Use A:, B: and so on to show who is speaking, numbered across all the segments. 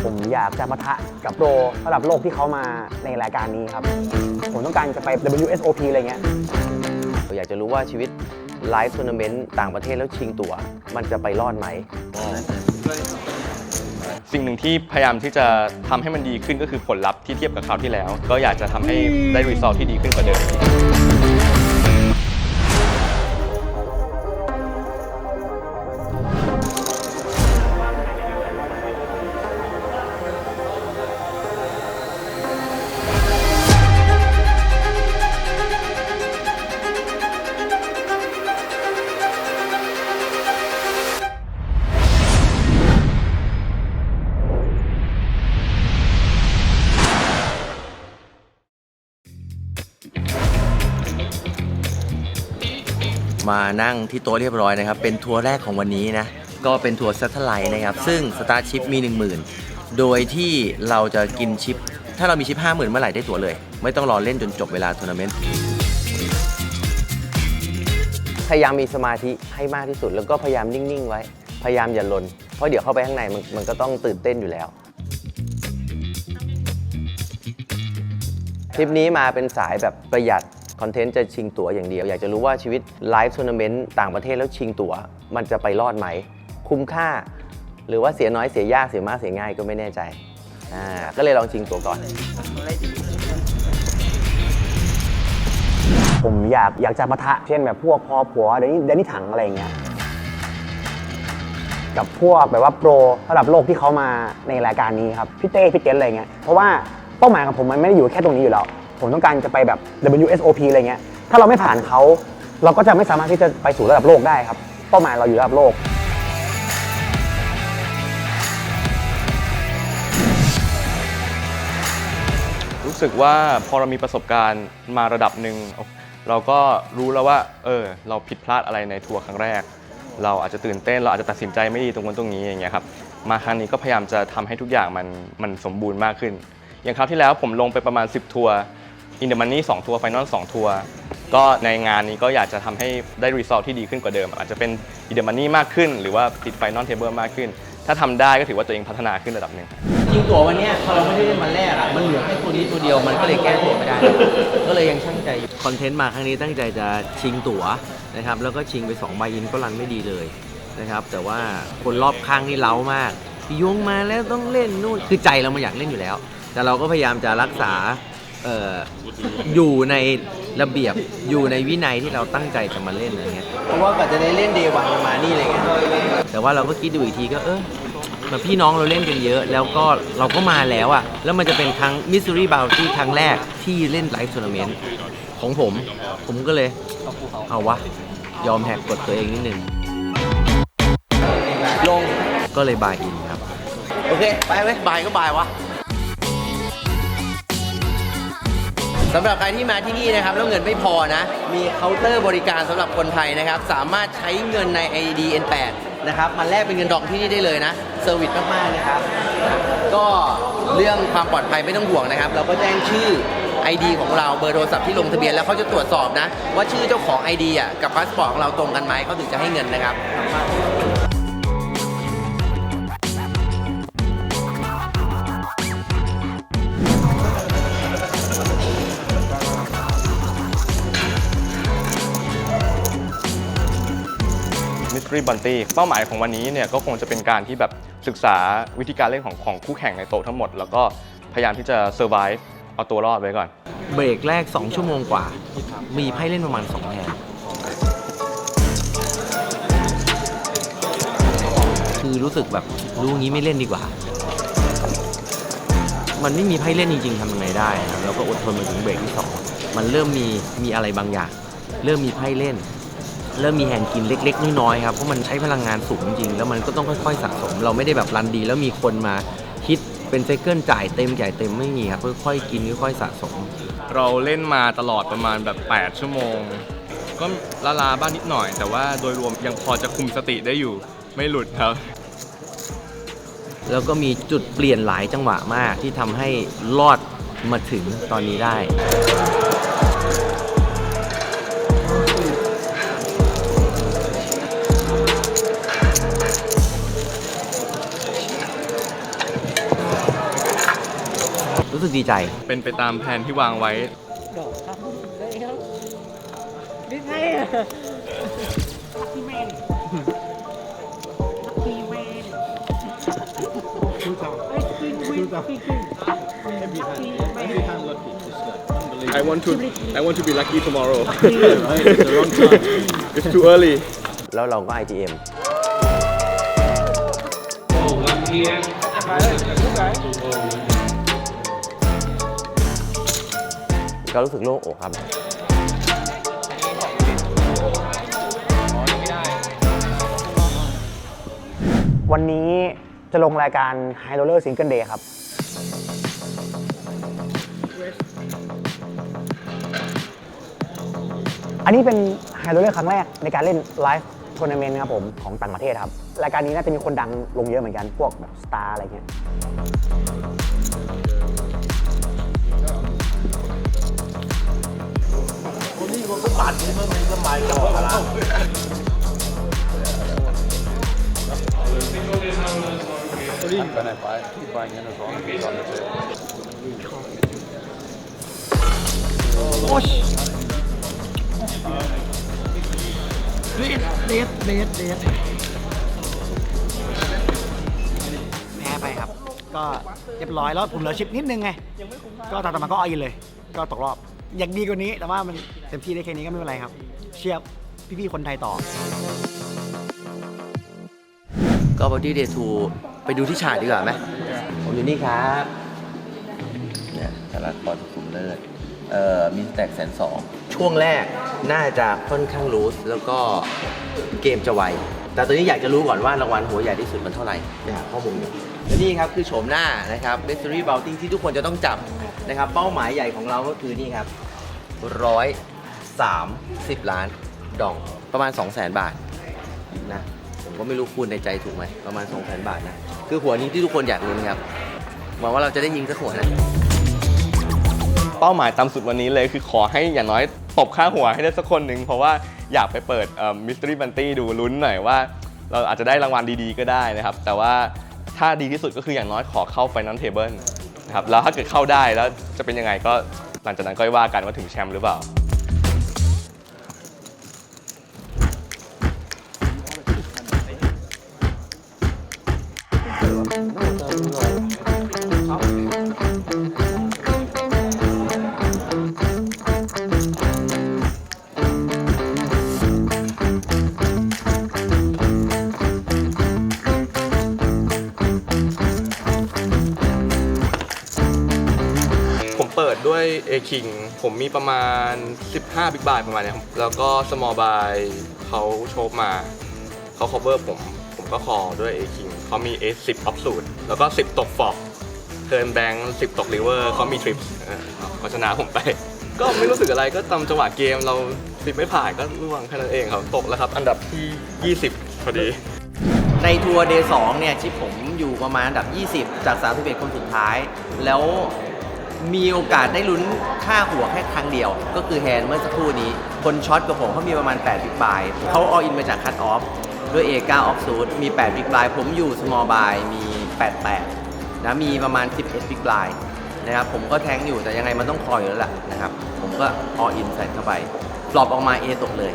A: ผมอยากจะปะทะกับโปรระดับโลกที่เขามาในรายการนี้ครับผมต้องการจะไป WSOP อะไรเงี้ย
B: อยากจะรู้ว่าชีวิตไลฟ์ทัวร์นาเมนต์ต่างประเทศแล้วชิงตั๋วมันจะไปรอดไหม
C: สิ่งหนึ่งที่พยายามที่จะทำให้มันดีขึ้นก็คือผลลัพธ์ที่เทียบกับคราวที่แล้วก็อยากจะทำให้ได้รีซอลที่ดีขึ้นกว่าเดิม
B: มานั่งที่โต๊ะเรียบร้อยนะครับเป็นทัวร์แรกของวันนี้นะก็เป็นทัวร์ซัตเทอร์ไลท์นะครับซึ่งสตาร์ชิพมี 10,000 โดยที่เราจะกินชิปถ้าเรามีชิป 50,000 เมื่อไหร่ได้ตั๋วเลยไม่ต้องรอเล่นจนจบเวลาทัวร์นาเมนต์พยายามมีสมาธิให้มากที่สุดแล้วก็พยายามนิ่งๆไว้พยายามอย่าลนเพราะเดี๋ยวเข้าไปข้างในมันก็ต้องตื่นเต้นอยู่แล้วทริปนี้มาเป็นสายแบบประหยัดคอนเทนต์จะชิงตั๋วอย่างเดียวอยากจะรู้ว่าชีวิตไลฟ์ทัวร์นาเมนต์ต่างประเทศแล้วชิงตั๋วมันจะไปรอดไหมคุ้มค่าหรือว่าเสียน้อยเสียยากเสียมากเสียง่ายก็ไม่แน่ใจก็เลยลองชิงตั๋วก่อน
A: ผมอยากจะปะทะเช่นแบบพวกพอผัวเดี๋ยวนี้ถังอะไรเงี้ยกับพวกแบบว่าโปรระดับโลกที่เขามาในรายการนี้ครับพี่เต้พี่เต้นอะไรเงี้ยเพราะว่าเป้าหมายของผมมันไม่ได้อยู่แค่ตรงนี้อยู่แล้วผมต้องการจะไปแบบ WSOP อะไรเงี้ยถ้าเราไม่ผ่านเขาเราก็จะไม่สามารถที่จะไปสู่ระดับโลกได้ครับเป้าหมายเราอยู่ระดับโลก
C: รู้สึกว่าพอเรามีประสบการณ์มาระดับหนึ่งเราก็รู้แล้วว่าเราผิดพลาดอะไรในทัวร์ครั้งแรกเราอาจจะตื่นเต้นเราอาจจะตัดสินใจไม่ดีตรงนั้นตรงนี้อย่างเงี้ยครับมาครั้งนี้ก็พยายามจะทำให้ทุกอย่างมันสมบูรณ์มากขึ้นอย่างคราวที่แล้วผมลงไปประมาณ10ทัวร์อินเดอะมันนี่2ทัวร์ไฟนอล2ทัวร์ก็ในงานนี้ก็อยากจะทำให้ได้รีซอลที่ดีขึ้นกว่าเดิมอาจจะเป็นอินเดอะมันนี่มากขึ้นหรือว่าติดไฟนอลเทเบิลมากขึ้นถ้าทำได้ก็ถือว่าตัวเองพัฒนาขึ้นระดับหนึ่ง
B: ชิงตั๋ววันนี้พอเราไม่ได้เล่นวันแรกมันเหลือแค่ตัวนี้ตัวเดียวมันก็เลยแก้ตัวไม่ได้ก็เลยยังช่างใจอยู่คอนเทนต์มาครั้งนี้ตั้งใจจะชิงตั๋วนะครับแล้วก็ชิงไป2 ใบอินก็รันไม่ดีเลยนะครับแต่ว่าคนรอบข้างนี่เล้ามากพี่ยงมาแล้วต้องเล่นนู่นคือใจเรามันอยากเล่นอยู่แล้วแต่เราก็พยายามจะรักษาอยู่ในระเบียบอยู่ในวินัยที่เราตั้งใจจะมาเล่นอะไรเงี้ยเพราะว่าก็จะได้เล่นเดย์วันมานี่อะไรเงี้ยแต่ว่าเราก็คิดดูอีกทีก็แบบพี่น้องเราเล่นกันเยอะแล้วก็เราก็มาแล้วอ่ะแล้วมันจะเป็นครั้งมิสซูรี่บาวตี้ครั้งแรกที่เล่นไลฟ์ทัวร์นาเมนต์ของผมก็เลยเอาวะยอมแหกกฎตัวเองนิดนึงลงก็เลยบายอินครับโอเคไปเว้ยบายก็บายวะสำหรับใครที่มาที่นี่นะครับแล้วเงินไม่พอนะมีเคาน์เตอร์บริการสำหรับคนไทยนะครับสามารถใช้เงินใน ID N8 นะครับมาแลกเป็นเงินดอกที่นี่ได้เลยนะเซอร์วิสมากๆนะครับก็เรื่องความปลอดภัยไม่ต้องห่วงนะครับเราก็แจ้งชื่อ ID ของเราเบอร์โทรศัพท์ที่ลงทะเบียนแล้วเขาจะตรวจสอบนะว่าชื่อเจ้าของ ID กับพาสปอร์ตของเราตรงกันไหมเขาถึงจะให้เงินนะครับ
C: Mystery Bounty เป้าหมายของวันนี้เนี่ยก็คงจะเป็นการที่แบบศึกษาวิธีการเล่นของคู่แข่งในโต๊ะทั้งหมดแล้วก็พยายามที่จะ survive เอาตัวรอดไว้ก่อน
B: เบรกแรก2 ชั่วโมงกว่ามีไพ่เล่นประมาณ2 แทนคือรู้สึกแบบรู้งี้ไม่เล่นดีกว่ามันไม่มีไพ่เล่นจริงๆทำยังไงได้ครับแล้วก็อดทนมาถึงเบรกที่2มันเริ่มมีอะไรบางอย่างเริ่มมีไพ่เล่นเริ่มมีแฮนด์กินเล็กๆน้อยๆครับเพราะมันใช้พลังงานสูงจริงแล้วมันก็ต้องค่อยๆสะสมเราไม่ได้แบบรันดีแล้วมีคนมาคิดเป็นไซเคิลจ่ายเต็มไม่มีครับค่อยๆกินค่อยๆสะสม
C: เราเล่นมาตลอดประมาณแบบ8 ชั่วโมงก็ลาบ้างนิดหน่อยแต่ว่าโดยรวมยังพอจะคุมสติได้อยู่ไม่หลุดครับ
B: แล้วก็มีจุดเปลี่ยนหลายจังหวะมากที่ทำให้รอดมาถึงตอนนี้ได้ รู้สึกดีใจ
C: เป็นไปตามแผนที่วางไว้
D: ดอกครับได้ครับไม่ใช่อะลัคกี้แมนลัคกี้แมน
C: I want to be lucky tomorrow It's too early
B: แล้วเราก็ ITM ก็รู้สึกโล่งอกครับ
A: วันนี้จะลงรายการ High Roller Single Day ครับ อันนี้เป็น High Roller ครั้งแรกในการเล่นไลฟ์ทัวร์นาเมนต์ครับผมของต่างประเทศครับ รายการนี้น่าจะมีคนดังลงเยอะเหมือนกัน พวกแบบสตาร์อะไรเงี้ย
E: แพ้ไปครับ ก็เรียบร้อยแล้วผมเหลือชิปนิดนึงไง ก็ต่อมาก็เอาอินเลย ก็ตกรอบ อยากดีกว่านี้ แต่ว่ามันเต็มที่ได้แค่นี้ก็ไม่เป็นไรครับ เชียร์พี่ๆคนไทยต่อ
B: ก็ Body Day 2 ไปดูที่ฉากดีกว่าไหมผมอยู่นี่ครับเนี่ยสาระคอนสุดเลิศมีสแต็ก120,000ช่วงแรกน่าจะค่อนข้างรูสแล้วก็เกมจะไว แต่ตอนนี้อยากจะรู้ก่อนว่ารางวัลหัวใหญ่ที่สุดมันเท่าไหร่ไปหาข้อมูลอยู่และนี่ครับคือโฉมหน้านะครับ Mystery Bounty ที่ทุกคนจะต้องจับนะครับเป้าหมายใหญ่ของเราก็คือนี่ครับ130 ล้านดองประมาณ 200,000 บาทนะผมก็ไม่รู้คูณในใจถูกไหมประมาณ 200,000 บาทนะคือหัวนี้ที่ทุกคนอยากลุ้นครับหวังว่าเราจะได้ยิงสักหัวนะ
C: เป้าหมายต่ำสุดวันนี้เลยคือขอให้อย่างน้อยตบค่าหัวให้ได้สักคนหนึ่งเพราะว่าอยากไปเปิดMystery Bounty ดูลุ้นหน่อยว่าเราอาจจะได้รางวัลดีๆก็ได้นะครับแต่ว่าถ้าดีที่สุดก็คืออย่างน้อยขอเข้า Final Table นะครับแล้วถ้าเกิดเข้าได้แล้วจะเป็นยังไงก็หลังจากนั้นก็ว่ากันว่าถึงแชมป์หรือเปล่า ผมเปิดด้วย A King ผมมีประมาณ 15 Big Buy ประมาณนี้ครับแล้วก็ Small Buy เขาโชว์มาเขา cover ผมก็คอด้วย A King เขามี A 10 Off สูตรแล้วก็ 10 ตกฟอกเทิร์นแบงค์10 ตก River เขามี Trips เขาชนะผมไป ก็ไม่รู้สึกอะไรก็ตามจังหวะเกมเรา10ไม่ผ่านก็ร่วงแค่นั้นเองครับตกแล้วครับอันดับที่ 20 พอดี
B: ในทัวร์ Day 2 เนี่ยชิปผมอยู่ประมาณอันดับ 20 จาก31คนสุดท้าย แล้วมีโอกาสได้ลุ้นค่าหัวแค่ครั้งเดียว ก็คือแฮนด์เมื่อสักครู่นี้ คนช็อตกับผมเขามีประมาณ8 Big Buy เขาอออินมาจากคัตออฟด้วย A9 Off Suit มี8 Big Buy ผมอยู่ Small Buy มี 88 นะมีประมาณ 11 Big Buy นะครับผมก็แทงอยู่แต่ยังไงมันต้องคอยอยู่แล้วล่ะนะครับผมก็อออินใส่เข้าไปฟลอปออกมา A ตกเลย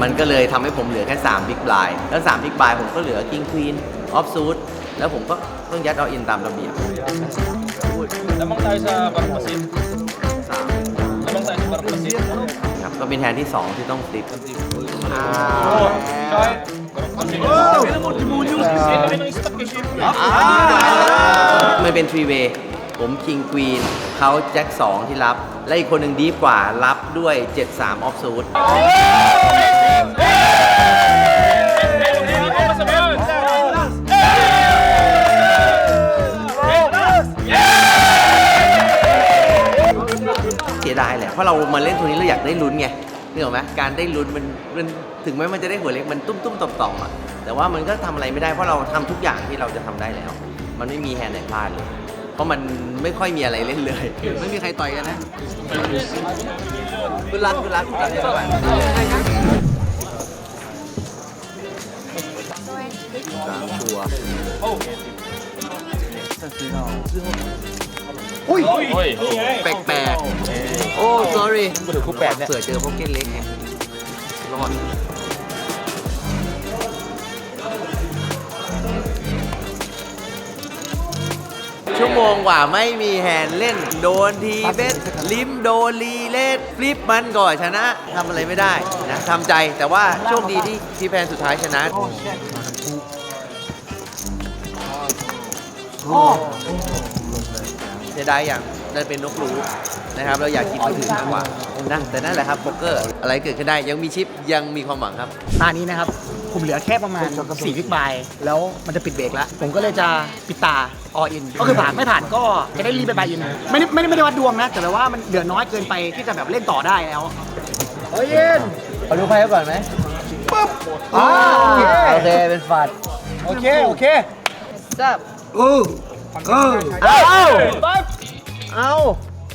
B: มันก็เลยทำให้ผมเหลือแค่3 Big Blind แล้ว3 Big Blind ผมก็เหลือ King Queen Off Suit แล้วผมก็ต้องยัดเอาอินตามระเบียบ
F: Lamang tayo sa barang pasin. Lamang tayo sa barang pasin.
B: ครับก็เป็นแทนที่ 2 ที่ต้องติด
F: Kahit barang pasin. Sabi mo, demonios. Sino rin ang stock eh, syempre.
B: มันเป็น 3 way ผม King Queen เขาแจ็ค2 ที่รับ และอีกคนหนึ่งดีกว่ารับด้วย 73 Off Suit เสียดายแหละเพราะเรามาเล่นตัวนี้เราอยากได้ลุ้นไงนึกออกไหมการได้ลุ้นมันถึงแม้มันจะได้หัวเล็กมันตุ้มๆต่อมๆอ่ะแต่ว่ามันก็ทำอะไรไม่ได้เพราะเราทำทุกอย่างที่เราจะทำได้แล้ว มันไม่มีแฮนด์ไหนพลาดเลยเพราะมันไม่ค่อยมีอะไรเล่นเลย ไม่มีใครต่อยกันนะคุณรักชัวร์
E: อุ้ย
B: แปลกๆ โอ้ sorry เผื่อเจอพวกเก็ตเล็กไงรอดชั่วโมงกว่าไม่มีแฮนด์เล่น โดนทีเบสลิมโดนรีเลสฟลิปมันก่อนชนะทำอะไรไม่ได้นะทำใจแต่ว่าโชคดีที่ทีแพนสุดท้ายชนะ เสียดายอย่างนั่นเป็นนกรู้นะครับ เราอยากกินคนอื่นมากกว่านะแต่นั่นแหละครับโป๊กเกอร์อะไรเกิดขึ้นได้ยังมีชิปยังมีความหวังครับ
E: ตานี้นะครับ ผมเหลือแค่ประมาณ4วิกบายแล้วมันจะปิดเบรกแล้ว ผมก็เลยจะปิดตาออินก็คือผ่านไม่ผ่านก็จะได้รีบไปบายอินไม่ได้วัดดวงนะ แต่ว่ามันเหลือน้อยเกินไปที่จะแบบเล่นต่อได้แล้วออิน
B: ขอดูไพ่ก่อนไหม
E: โอเค
B: โอเคเป็นฝัด
E: โอเค
B: จับ
E: เอาเอา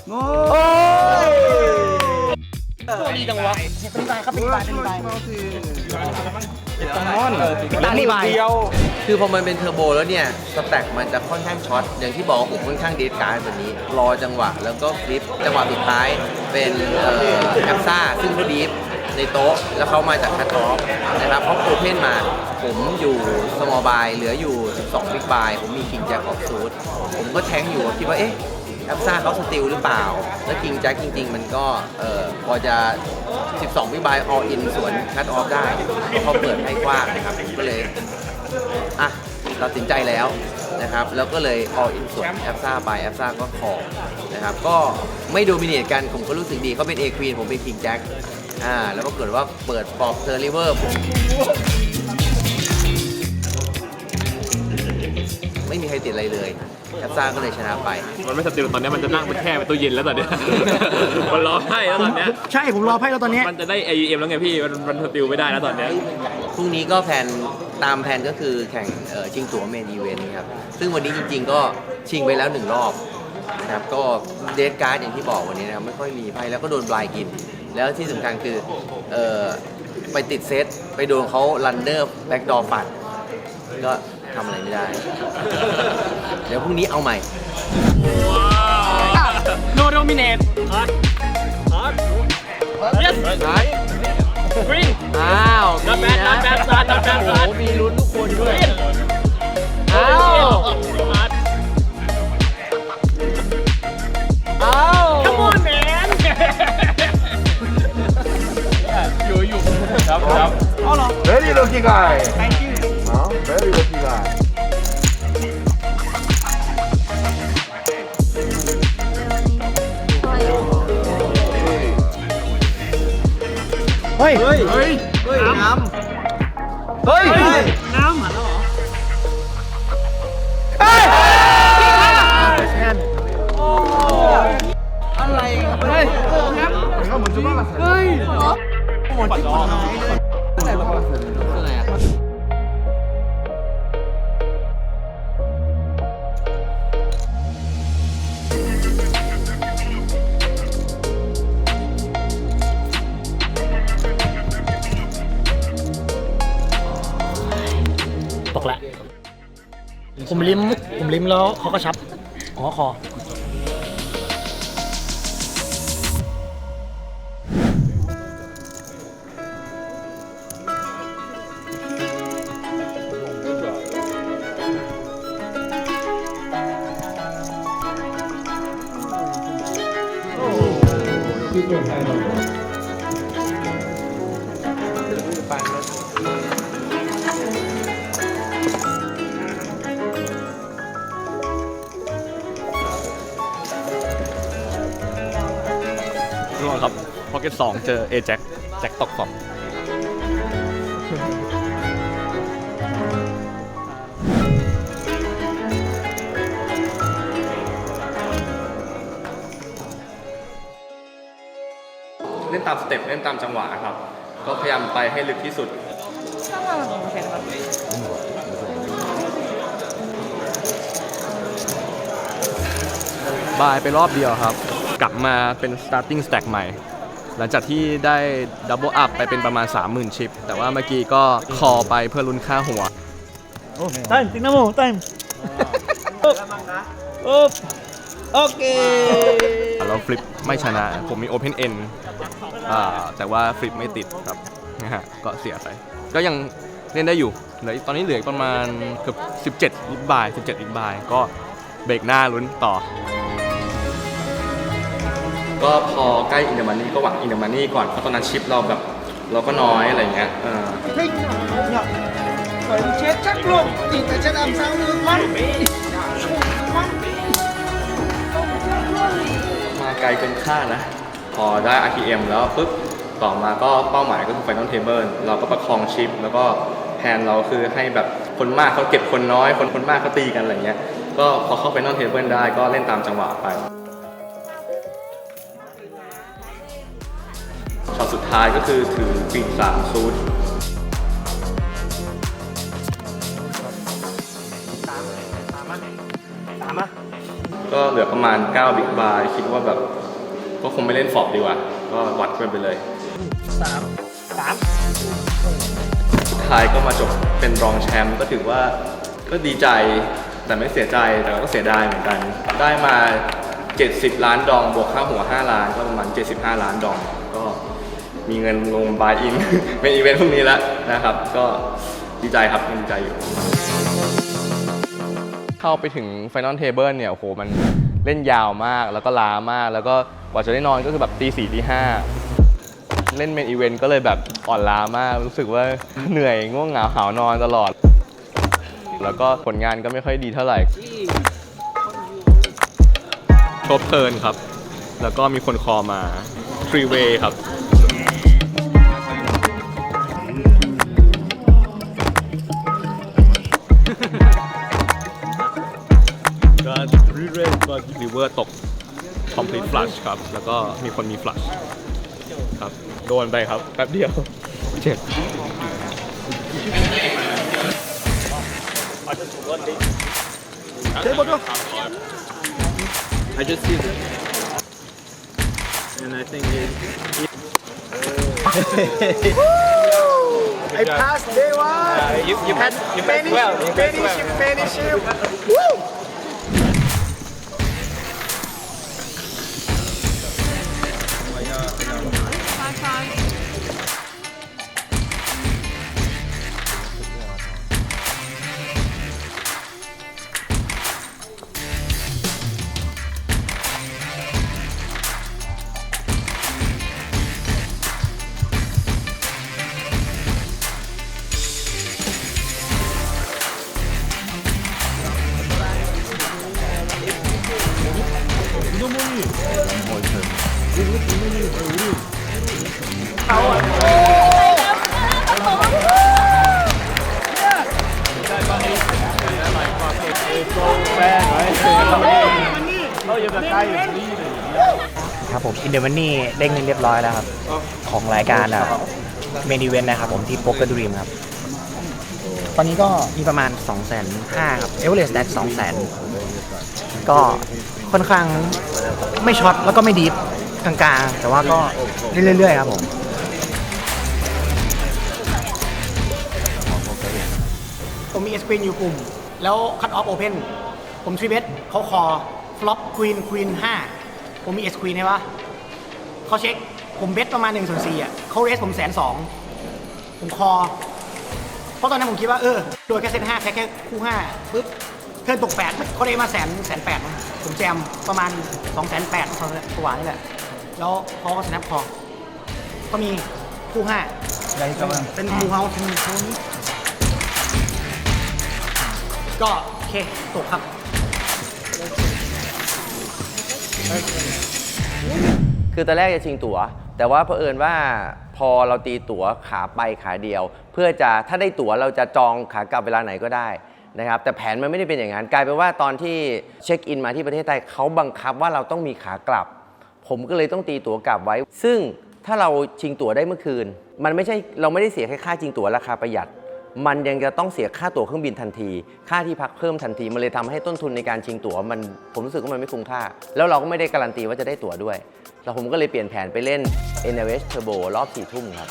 E: โอ้ยดีจังวะเป็นบายครับเป็นบายตาลีบาย
B: คือพอมันเป็นเทอร์โบแล้วเนี่ยสแต็กมันจะค่อนข้างช็อตอย่างที่บอกว่าผมค่อนข้างเดทการ์ดแบบนี้รอจังหวะแล้วก็ฟลิปจังหวะสุดท้ายเป็นแอปซ่าซึ่งเขาดีฟในโต๊ะแล้วเขามาจากคัตออฟนะครับเขาโอเพนมาผมอยู่สมอลบายเหลืออยู่12บิ๊กบายผมมีคิงแจ็คออฟซูดผมก็แทงอยู่คิดว่าเอ๊ะแอปซ่าเขาสติลหรือเปล่าแล้วคิงแจ็คจริงๆมันก็พอจะ12บิ๊กบายออลอินสวนคัตออฟได้เขาเปิดให้กว้างนะครับก็เลยอ่ะตัดสินใจแล้วนะครับแล้วก็เลยออลอินสวนแอปซ่าไปแอปซ่าก็คอนะครับก็ไม่โดมิเนตกันผมก็รู้สึกดีเขาเป็นเอควีนผมเป็นคิงแจ็คแล้วก็เกิดว่าเปิดปอบเทอร์ริเวอร์ไม่มีใครติดอะไรเลยแอปซ่าก็เลยชนะไป
F: มันไม่สติลตอนนี้มันจะนั่งเป็นแค่เป็นตู้เย็นแล้วตอนเนี้ย มันรอให้แล้วตอนเนี้ย
E: ใช่ผมรอไพ่แล้วตอนนี้
F: มันจะได้ AEM แล้วไงพี่ มันสติลไม่ได้แล้วตอนเนี้ย
B: พรุ่งนี้ก็แผนตามแผนก็คือแข่งชิงตั๋วเมนอีเวนต์ครับ ซึ่งวันนี้จริงๆก็ชิงไปแล้ว1 รอบนะครับ ก็เดทการ์ดอย่างที่บอกวันนี้นะครับไม่ค่อยมีไพ่แล้วก็โดนบลายกิน แล้วที่สำคัญคือไปติดเซตไปโดนเขารันเนอร์แบ็กดอร์ปัดก็ทำอะไรไม่ได้ เดี๋ยวพรุ่งนี้เอาใหม่
F: No dominate hard yes green
B: อ้าว
F: not bad not bad not bad
B: โอ้โหมีลุ้นทุกคนด้วย
F: อ้าว Come on man อยู่ครับ
G: Very lucky guy. Very lucky guy.
E: เฮ้ย
B: น้ำ
E: เฮ้ย
B: อะไรเฮ้ยอะไรอ่ะ
E: ตกแล้วผมลิ้มแล้วเขาก็ชับอ๋อคอ
C: ร่วงครับพ็อกเก็ต2เจอเอแจ็คแจ็คตก2เล่นตามสเต็ปเล่นตามจังหวะครับ ก็พยายามไปให้ลึกที่สุด บายไปรอบเดียวครับ กลับมาเป็น starting stack ใหม่ หลังจากที่ได้ double up ไปเป็นประมาณ 30,000 ชิป แต่ว่าเมื่อกี้ก็คอไปเพื่อลุ้นค่าหัว
E: เต้นจริงนะโมเต้น
B: โอเค
C: เราฟลิปไม่ชนะ ผมมี Open End แต่ว่าฟลิปไม่ติดครับนะฮะก็เสียไป ก็ยังเล่นได้อยู่ตอนนี้เหลือประมาณเกือบ17 ลิบบาย17 ลิบบาย ก็เบรกหน้าลุ้นต่อ ก็พอใกล้อินเดอร์มันนี่ก็หวังอินเดอร์มันนี่ก่อน เพราะตอนนั้นชิปเราแบบเราก็น้อยอะไรเงี้ยมาไกลเกินคาดนะ พอได้ RPM แล้วปุ๊บต่อมาก็เป้าหมายก็คือ Final Table เราก็ประคองชิป แล้วก็แผนเราคือให้แบบคนมากเขาเก็บคนน้อยคนมากเขาตีกันอะไรเงี้ยก็พอเข้า Final Table ได้ก็เล่นตามจังหวะไปช็อตสุดท้ายก็คือถือปีก3ซูทก็เหลือประมาณ9 บิ๊กบายคิดว่าแบบก็คงไม่เล่นฟอร์ดดีกว่าก็วัดกันไปเลยสุดท้ายก็มาจบเป็นรองแชมป์ก็ถือว่าก็ดีใจแต่ไม่เสียใจแต่ก็เสียดายเหมือนกันได้มา70 ล้านดองบวกค่าหัว5 ล้านก็ประมาณ75 ล้านดองก็มีเงินลงบายอิน เป็นอีเวนต์พวกนี้แล้วนะครับก็ดีใจครับดีใจอยู่เข้าไปถึง Final Table เนี่ยโอ้โหมันเล่นยาวมากแล้วก็ล้ามากแล้วก็กว่าจะได้นอนก็คือแบบตี 4 ตี 5เล่นเมนอีเวนต์ก็เลยแบบอ่อนล้ามากรู้สึกว่าเหนื่อยง่วงเหงาหาวนอนตลอดแล้วก็ผลงานก็ไม่ค่อยดีเท่าไหร่ทบเทิร์นครับแล้วก็มีคนคอมาฟรีเวย์ครับก็รีเวอร์ตก complete flush ครับแล้วก็มีคนมี flush ครับโดนไปครับแป๊บเดียวเจ็บ
F: I just see it and I think
E: I passed day one
F: you finish well
E: finishครับผมอินเดอร์มันนี่เด้งเรียบร้อยแล้วครับของรายการเมนอีเวนต์นะครับผมที่โป๊กเกอร์ดรีมครับตอนนี้ก็มีประมาณ 250,000ครับเอเวอเรสต์แดก 200,000ก็ค่อนข้างไม่ช็อตแล้วก็ไม่ดีฟกลางๆแต่ว่าก็เรื่อยๆครับผมมีเอสควีนอยู่กลุ่มแล้วคัตออฟโอเพนผมทรีเบสเขาคอฟลอปควีน5ผมมีเอสควีนใช่ปะเขาเช็คผมเบสประมาณ1/4อ่ะเขาเรสผม120,000ผมคอเพราะตอนนั้นผมคิดว่าโดยแค่เซต5แค่คู่5ปุ๊บเทิร์นตก8เขาได้มา180,000ผมแจมประมาณ280,000กว่านี่แหละแล้วเขาก็สแนปคอก็มีคู่5เป็นคู่เฮาส์ก็โอเคตกครับ
B: คือตอนแรกจะชิงตั๋วแต่ว่าเผอิญว่าพอเราตีตั๋วขาไปขาเดียวเพื่อจะถ้าได้ตั๋วเราจะจองขากลับเวลาไหนก็ได้นะครับแต่แผนมันไม่ได้เป็นอย่างนั้นกลายเป็นว่าตอนที่เช็คอินมาที่ประเทศไทยเขาบังคับว่าเราต้องมีขากลับผมก็เลยต้องตีตั๋วกลับไว้ซึ่งถ้าเราชิงตั๋วได้เมื่อคืนมันไม่ใช่เราไม่ได้เสียแค่ค่าชิงตั๋วราคาประหยัดมันยังจะต้องเสียค่าตั๋วเครื่องบินทันทีค่าที่พักเพิ่มทันทีมันเลยทำให้ต้นทุนในการชิงตั๋วผมรู้สึกว่ามันไม่คุ้มค่าแล้วเราก็ไม่ได้การันตีว่าจะได้ตั๋วด้วยแล้วผมก็เลยเปลี่ยนแผนไปเล่น NLS Turbo รอบ 4 ทุ่มครับ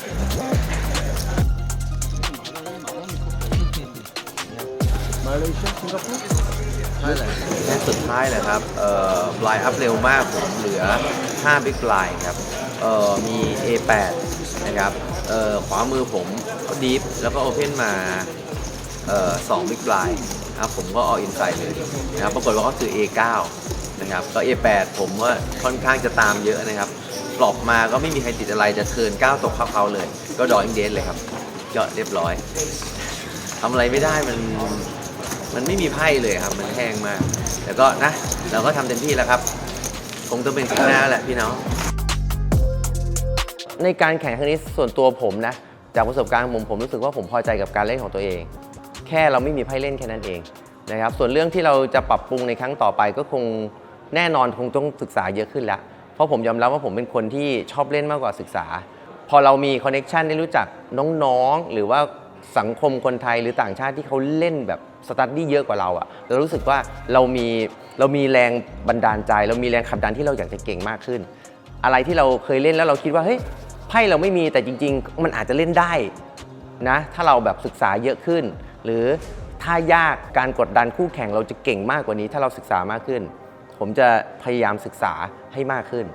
B: เท่าไหร่แค่สุดท้ายนะครับบลายอัพเร็วมากผมเหลือ5 Big Blind ครับมี A8 นะครับขวามือผมดีฟแล้วก็โอเพนมา2 Big Blind ครับผมก็all in ใส่เลยนะครับปรากฏว่าก็คือ A9 นะครับก็ A8 ผมว่าค่อนข้างจะตามเยอะนะครับปลอบมาก็ไม่มีใครติดอะไรจะเทิร์น9ตกเข้าเขาเลย ก็ดออิงเดนเลยครับก็เรียบร้อยทำอะไรไม่ได้มันไม่มีไพ่เลยครับมันแห้งมากแต่ก็นะเราก็ทำเต็มที่แล้วครับคงต้องเป็นข้างหน้าแหละพี่น้องในการแข่งครั้งนี้ส่วนตัวผมนะจากประสบการณ์ของผมรู้สึกว่าผมพอใจกับการเล่นของตัวเองแค่เราไม่มีไพ่เล่นแค่นั้นเองนะครับส่วนเรื่องที่เราจะปรับปรุงในครั้งต่อไปก็คงแน่นอนคงต้องศึกษาเยอะขึ้นแล้วเพราะผมยอมรับว่าผมเป็นคนที่ชอบเล่นมากกว่าศึกษาพอเรามีคอนเนคชันได้รู้จักน้องๆหรือว่าสังคมคนไทยหรือต่างชาติที่เขาเล่นแบบสตั๊ดดี้เยอะกว่าเราอะเรารู้สึกว่าเรามีแรงบันดาลใจเรามีแรงขับดันที่เราอยากจะเก่งมากขึ้นอะไรที่เราเคยเล่นแล้วเราคิดว่าเฮ้ยไพ่เราไม่มีแต่จริงๆมันอาจจะเล่นได้นะถ้าเราแบบศึกษาเยอะขึ้นหรือถ้ายากการกดดันคู่แข่งเราจะเก่งมากกว่านี้ถ้าเราศึกษามากขึ้นผมจะพยายามศึกษาให้มากขึ้น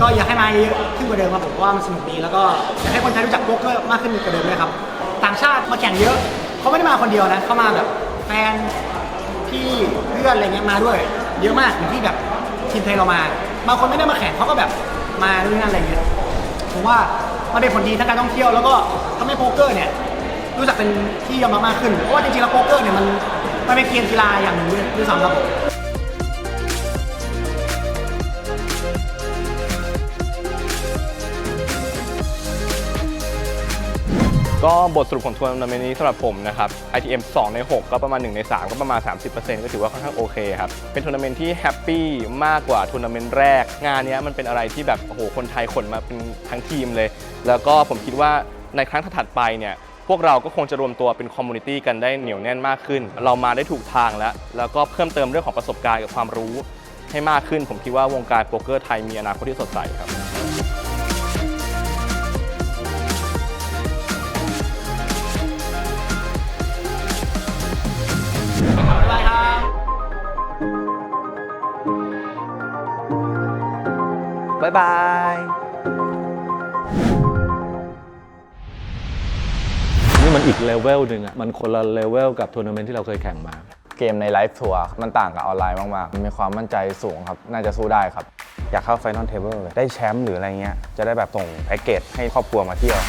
E: ก็อยากให้มาเยอะขึ้นกว่าเดิมครับผมว่ามันสนุกดีแล้วก็อยากให้คนไทยรู้จักโป๊กเกอร์มากขึ้นกว่าเดิมด้วยครับต่างชาติมาแข่งเยอะเขาไม่ได้มาคนเดียวนะเขามาแบบแฟนพี่เพื่อนอะไรเงี้ยมาด้วยเยอะมากอย่างที่แบบทีมไทยเรามาบางคนไม่ได้มาแข่งเขาก็แบบมาด้วยนั่นอะไรเงี้ยผมว่ามันเป็นผลดีทั้งการท่องเที่ยวแล้วก็ทำให้โป๊กเกอร์เนี่ยรู้จักเป็นที่ยอมรับมากขึ้นเพราะว่าจริงๆแล้วโป๊กเกอร์เนี่ยมันเป็นเกมกีฬาอย่างหนึ่งด้วยซ้ำครับผม
C: ก็บทสรุปของทัวร์นาเมนต์นี้สำหรับผมนะครับ ITM 2 ใน 6 ก็ประมาณ1 ใน 3 ก็ประมาณ 30% ก็ถือว่าค่อนข้างโอเคครับเป็นทัวร์นาเมนต์ที่แฮปปี้มากกว่าทัวร์นาเมนต์แรกงานนี้มันเป็นอะไรที่แบบโอ้โหคนไทยขนมาเป็นทั้งทีมเลยแล้วก็ผมคิดว่าในครั้งถัดไปเนี่ยพวกเราก็คงจะรวมตัวเป็นคอมมูนิตี้กันได้เหนียวแน่นมากขึ้นเรามาได้ถูกทางแล้วก็เพิ่มเติมเรื่องของประสบการณ์กับความรู้ให้มากขึ้นผมคิดว่าวงการโป๊กเกอร์ไทยมีอนาคตที่สดใสครับ
B: บ๊ายบาย
H: นี่มันอีกเลเวลหนึ่งอ่ะมันคนละเลเวลกับทัวร์นาเมนต์ที่เราเคยแข่งมา
A: เกมในไลฟ์ทัวร์มันต่างกับออนไลน์มากๆมันมีความมั่นใจสูงครับน่าจะสู้ได้ครับอยากเข้าไฟนอลเทเบิลได้แชมป์หรืออะไรเงี้ยจะได้แบบส่งแพ็กเกจให้ครอบครัวมาเที่ยว